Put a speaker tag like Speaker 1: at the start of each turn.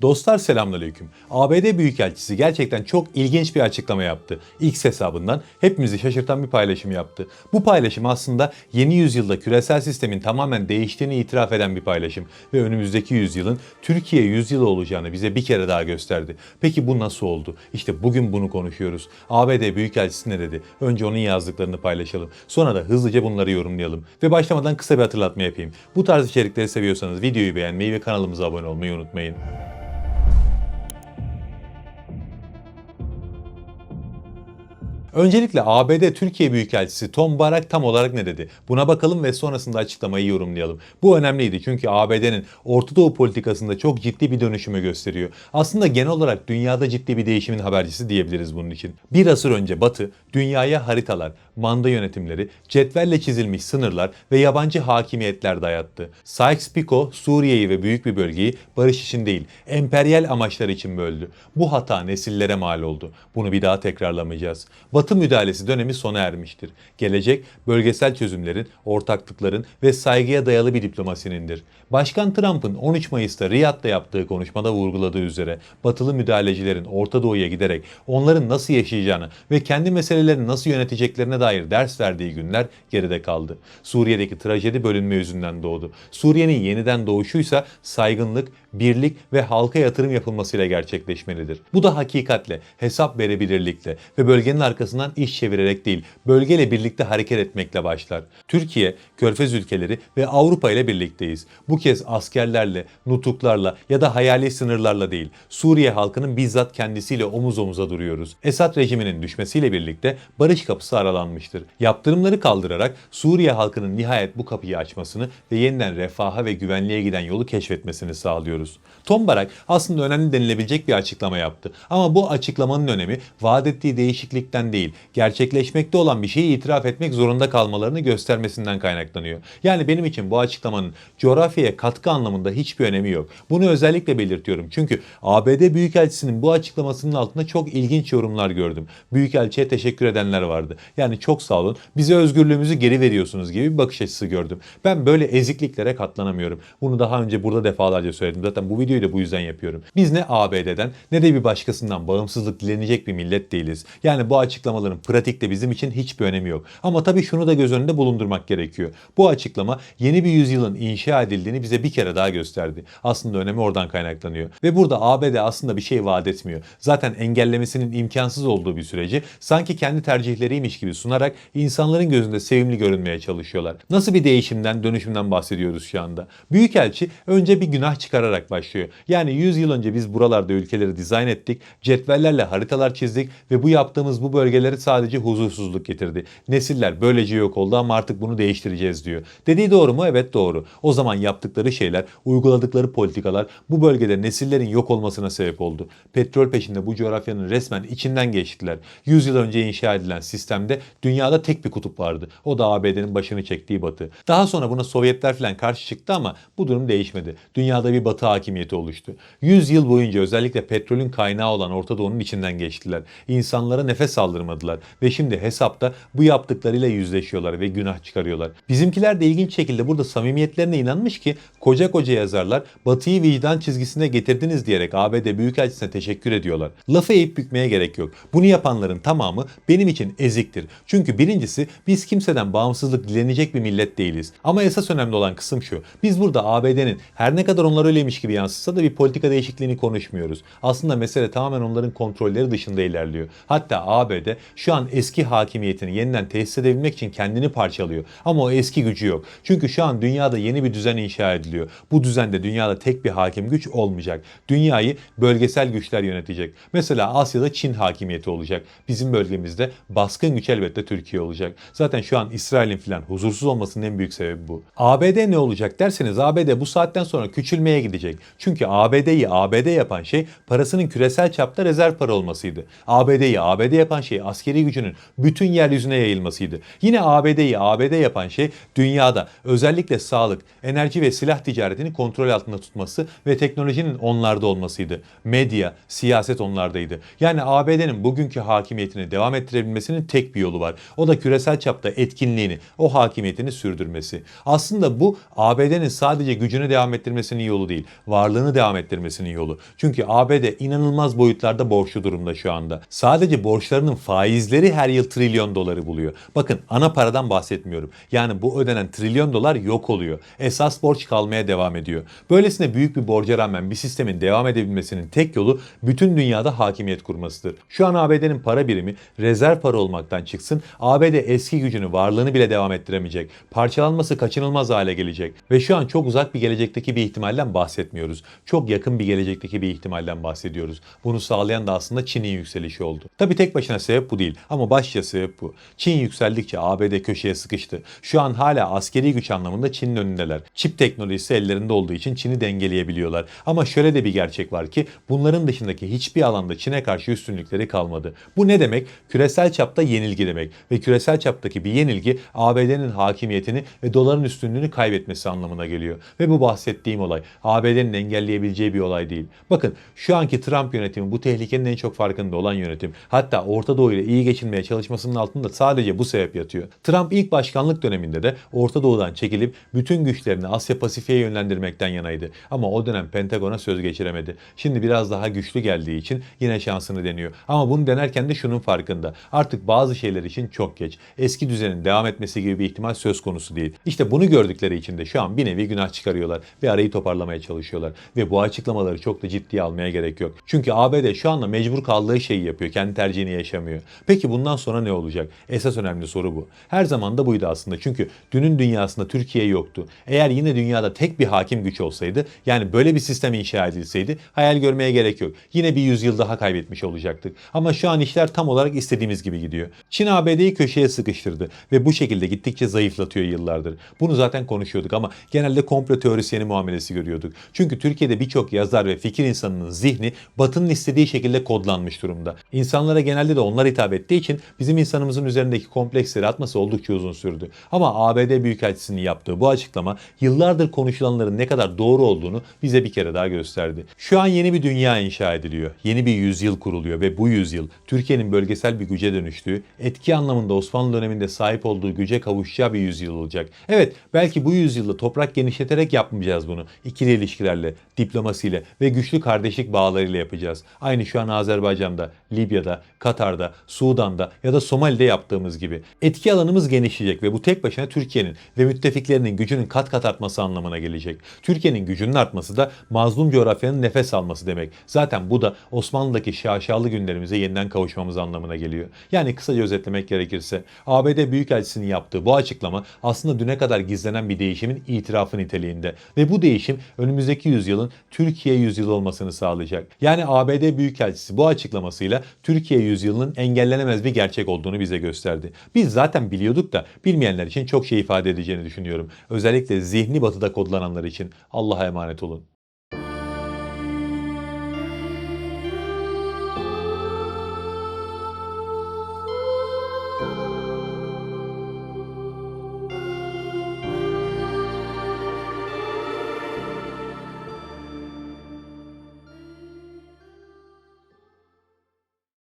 Speaker 1: Dostlar selamünaleyküm. ABD Büyükelçisi gerçekten çok ilginç bir açıklama yaptı. X hesabından hepimizi şaşırtan bir paylaşım yaptı. Bu paylaşım aslında yeni yüzyılda küresel sistemin tamamen değiştiğini itiraf eden bir paylaşım. Ve önümüzdeki yüzyılın Türkiye yüzyılı olacağını bize bir kere daha gösterdi. Peki bu nasıl oldu? İşte bugün bunu konuşuyoruz. ABD Büyükelçisi ne dedi? Önce onun yazdıklarını paylaşalım. Sonra da hızlıca bunları yorumlayalım. Ve başlamadan kısa bir hatırlatma yapayım. Bu tarz içerikleri seviyorsanız videoyu beğenmeyi ve kanalımıza abone olmayı unutmayın. Öncelikle ABD Türkiye Büyükelçisi Tom Barak tam olarak ne dedi? Buna bakalım ve sonrasında açıklamayı yorumlayalım. Bu önemliydi çünkü ABD'nin Orta Doğu politikasında çok ciddi bir dönüşümü gösteriyor. Aslında genel olarak dünyada ciddi bir değişimin habercisi diyebiliriz bunun için. Bir asır önce Batı, dünyaya haritalar, manda yönetimleri, cetvelle çizilmiş sınırlar ve yabancı hakimiyetler dayattı. Sykes-Picot, Suriye'yi ve büyük bir bölgeyi barış için değil, emperyal amaçlar için böldü. Bu hata nesillere mal oldu. Bunu bir daha tekrarlamayacağız. Batı müdahalesi dönemi sona ermiştir. Gelecek, bölgesel çözümlerin, ortaklıkların ve saygıya dayalı bir diplomasinindir. Başkan Trump'ın 13 Mayıs'ta Riyad'da yaptığı konuşmada vurguladığı üzere Batılı müdahalecilerin Orta Doğu'ya giderek onların nasıl yaşayacağını ve kendi meselelerini nasıl yöneteceklerine dair ders verdiği günler geride kaldı. Suriye'deki trajedi bölünme yüzünden doğdu. Suriye'nin yeniden doğuşuysa saygınlık, birlik ve halka yatırım yapılmasıyla gerçekleşmelidir. Bu da hakikatle, hesap verebilirlikle ve bölgenin arkasından iş çevirerek değil, bölgeyle birlikte hareket etmekle başlar. Türkiye, Körfez ülkeleri ve Avrupa ile birlikteyiz. Bu kez askerlerle, nutuklarla ya da hayali sınırlarla değil, Suriye halkının bizzat kendisiyle omuz omuza duruyoruz. Esad rejiminin düşmesiyle birlikte barış kapısı aralanmıştır. Yaptırımları kaldırarak Suriye halkının nihayet bu kapıyı açmasını ve yeniden refaha ve güvenliğe giden yolu keşfetmesini sağlıyoruz. Tom Barak aslında önemli denilebilecek bir açıklama yaptı. Ama bu açıklamanın önemi vaat ettiği değişiklikten değil, gerçekleşmekte olan bir şeyi itiraf etmek zorunda kalmalarını göstermesinden kaynaklanıyor. Yani benim için bu açıklamanın coğrafyaya katkı anlamında hiçbir önemi yok. Bunu özellikle belirtiyorum çünkü ABD Büyükelçisi'nin bu açıklamasının altında çok ilginç yorumlar gördüm. Büyükelçiye teşekkür edenler vardı. Yani çok sağ olun, bize özgürlüğümüzü geri veriyorsunuz gibi bir bakış açısı gördüm. Ben böyle ezikliklere katlanamıyorum. Bunu daha önce burada defalarca söyledim. Zaten bu videoyu da bu yüzden yapıyorum. Biz ne ABD'den ne de bir başkasından bağımsızlık dilenecek bir millet değiliz. Yani bu açıklamaların pratikte bizim için hiçbir önemi yok. Ama tabii şunu da göz önünde bulundurmak gerekiyor. Bu açıklama yeni bir yüzyılın inşa edildiğini bize bir kere daha gösterdi. Aslında önemi oradan kaynaklanıyor. Ve burada ABD aslında bir şey vaat etmiyor. Zaten engellemesinin imkansız olduğu bir süreci sanki kendi tercihleriymiş gibi sunarak insanların gözünde sevimli görünmeye çalışıyorlar. Nasıl bir değişimden, dönüşümden bahsediyoruz şu anda? Büyükelçi önce bir günah çıkararak başlıyor. Yani 100 yıl önce biz buralarda ülkeleri dizayn ettik, cetvellerle haritalar çizdik ve bu yaptığımız bu bölgeleri sadece huzursuzluk getirdi. Nesiller böylece yok oldu ama artık bunu değiştireceğiz diyor. Dediği doğru mu? Evet doğru. O zaman yaptıkları şeyler, uyguladıkları politikalar bu bölgede nesillerin yok olmasına sebep oldu. Petrol peşinde bu coğrafyanın resmen içinden geçtiler. 100 yıl önce inşa edilen sistemde dünyada tek bir kutup vardı. O da ABD'nin başını çektiği Batı. Daha sonra buna Sovyetler falan karşı çıktı ama bu durum değişmedi. Dünyada bir Batı hakimiyeti oluştu. 100 yıl boyunca özellikle petrolün kaynağı olan Orta Doğu'nun içinden geçtiler. İnsanlara nefes aldırmadılar ve şimdi hesapta bu yaptıklarıyla yüzleşiyorlar ve günah çıkarıyorlar. Bizimkiler de ilginç şekilde burada samimiyetlerine inanmış ki koca koca yazarlar Batı'yı vicdan çizgisine getirdiniz diyerek ABD Büyükelçisi'ne teşekkür ediyorlar. Lafı eğip bükmeye gerek yok. Bunu yapanların tamamı benim için eziktir. Çünkü birincisi biz kimseden bağımsızlık dilenecek bir millet değiliz. Ama esas önemli olan kısım şu. Biz burada ABD'nin her ne kadar onlar öyleymiş gibi yansıtsa da bir politika değişikliğini konuşmuyoruz. Aslında mesele tamamen onların kontrolleri dışında ilerliyor. Hatta ABD şu an eski hakimiyetini yeniden tesis edebilmek için kendini parçalıyor. Ama o eski gücü yok. Çünkü şu an dünyada yeni bir düzen inşa ediliyor. Bu düzende dünyada tek bir hakim güç olmayacak. Dünyayı bölgesel güçler yönetecek. Mesela Asya'da Çin hakimiyeti olacak. Bizim bölgemizde baskın güç elbette Türkiye olacak. Zaten şu an İsrail'in filan huzursuz olmasının en büyük sebebi bu. ABD ne olacak derseniz ABD bu saatten sonra küçülmeye gidecek. Çünkü ABD'yi ABD yapan şey parasının küresel çapta rezerv para olmasıydı. ABD'yi ABD yapan şey askeri gücünün bütün yeryüzüne yayılmasıydı. Yine ABD'yi ABD yapan şey dünyada özellikle sağlık, enerji ve silah ticaretini kontrol altında tutması ve teknolojinin onlarda olmasıydı. Medya, siyaset onlardaydı. Yani ABD'nin bugünkü hakimiyetini devam ettirebilmesinin tek bir yolu var. O da küresel çapta etkinliğini, o hakimiyetini sürdürmesi. Aslında bu ABD'nin sadece gücünü devam ettirmesinin yolu değil, varlığını devam ettirmesinin yolu. Çünkü ABD inanılmaz boyutlarda borçlu durumda şu anda. Sadece borçlarının faizleri her yıl trilyon doları buluyor. Bakın ana paradan bahsetmiyorum. Yani bu ödenen trilyon dolar yok oluyor. Esas borç kalmaya devam ediyor. Böylesine büyük bir borca rağmen bir sistemin devam edebilmesinin tek yolu bütün dünyada hakimiyet kurmasıdır. Şu an ABD'nin para birimi rezerv para olmaktan çıksın, ABD eski gücünü, varlığını bile devam ettiremeyecek. Parçalanması kaçınılmaz hale gelecek. Ve şu an çok uzak bir gelecekteki bir ihtimalden bahsetmiyoruz. Çok yakın bir gelecekteki bir ihtimalden bahsediyoruz. Bunu sağlayan da aslında Çin'in yükselişi oldu. Tabi tek başına sebep bu değil ama başlıca sebep bu. Çin yükseldikçe ABD köşeye sıkıştı. Şu an hala askeri güç anlamında Çin'in önündeler. Çip teknolojisi ellerinde olduğu için Çin'i dengeleyebiliyorlar. Ama şöyle de bir gerçek var ki bunların dışındaki hiçbir alanda Çin'e karşı üstünlükleri kalmadı. Bu ne demek? Küresel çapta yenilgi demek. Ve küresel çaptaki bir yenilgi ABD'nin hakimiyetini ve doların üstünlüğünü kaybetmesi anlamına geliyor. Ve bu bahsettiğim olay ABD'nin engelleyebileceği bir olay değil. Bakın şu anki Trump yönetimi bu tehlikenin en çok farkında olan yönetim. Hatta Orta Doğu ile iyi geçinmeye çalışmasının altında sadece bu sebep yatıyor. Trump ilk başkanlık döneminde de Orta Doğu'dan çekilip bütün güçlerini Asya Pasifik'e yönlendirmekten yanaydı. Ama o dönem Pentagon'a söz geçiremedi. Şimdi biraz daha güçlü geldiği için yine şansını deniyor. Ama bunu denerken de şunun farkında. Artık bazı şeyler için çok geç. Eski düzenin devam etmesi gibi bir ihtimal söz konusu değil. İşte bunu gördükleri için de şu an bir nevi günah çıkarıyorlar ve arayı toparlamaya çalışıyorlar. Ve bu açıklamaları çok da ciddiye almaya gerek yok. Çünkü ABD şu anda mecbur kaldığı şeyi yapıyor. Kendi tercihini yaşamıyor. Peki bundan sonra ne olacak? Esas önemli soru bu. Her zaman da buydu aslında. Çünkü dünün dünyasında Türkiye yoktu. Eğer yine dünyada tek bir hakim güç olsaydı, yani böyle bir sistem inşa edilseydi hayal görmeye gerek yok. Yine bir yüzyıl daha kaybetmiş olacaktık. Ama şu an işler tam olarak istediğimiz gibi gidiyor. Çin ABD'yi köşeye sıkıştırdı ve bu şekilde gittikçe zayıflatıyor yıllardır. Bunu zaten konuşuyorduk ama genelde komplo teorisyeni muamelesi görüyorduk. Çünkü Türkiye'de birçok yazar ve fikir insanının zihni Batı'nın istediği şekilde kodlanmış durumda. İnsanlara genelde de onlar hitap ettiği için bizim insanımızın üzerindeki kompleksleri atması oldukça uzun sürdü. Ama ABD Büyükelçisi'nin yaptığı bu açıklama yıllardır konuşulanların ne kadar doğru olduğunu bize bir kere daha gösterdi. Şu an yeni bir dünya inşa ediliyor. Yeni bir yüzyıl kuruluyor ve bu yüzyıl Türkiye'nin bölgesel bir güce dönüştüğü, etki anlamında Osmanlı döneminde sahip olduğu güce kavuşacağı bir yüzyıl olacak. Evet, belki bu yüzyılda toprak genişleterek yapmayacağız bunu. İkili ilişkilerle, diplomasiyle ve güçlü kardeşlik bağlarıyla yapacağız. Aynı şu an Azerbaycan'da, Libya'da, Katar'da, Sudan'da ya da Somali'de yaptığımız gibi. Etki alanımız genişleyecek ve bu tek başına Türkiye'nin ve müttefiklerinin gücünün kat kat artması anlamına gelecek. Türkiye'nin gücünün artması da mazlum coğrafyanın nefes alması demek. Zaten bu da Osmanlı'daki şaşalı günlerimize yeniden kavuşmamız anlamına geliyor. Yani kısaca özetlemek gerekirse ABD Büyükelçisi'nin yaptığı bu açıklama aslında düne kadar gizlenen bir değişimin itirafı niteliğinde ve bu değişim önümüzdeki yüzyılın Türkiye yüzyılı olmasını sağlayacak. Yani ABD Büyükelçisi bu açıklamasıyla Türkiye yüzyılının engellenemez bir gerçek olduğunu bize gösterdi. Biz zaten biliyorduk da bilmeyenler için çok şey ifade edeceğini düşünüyorum. Özellikle zihni batıda kodlananlar için. Allah'a emanet olun.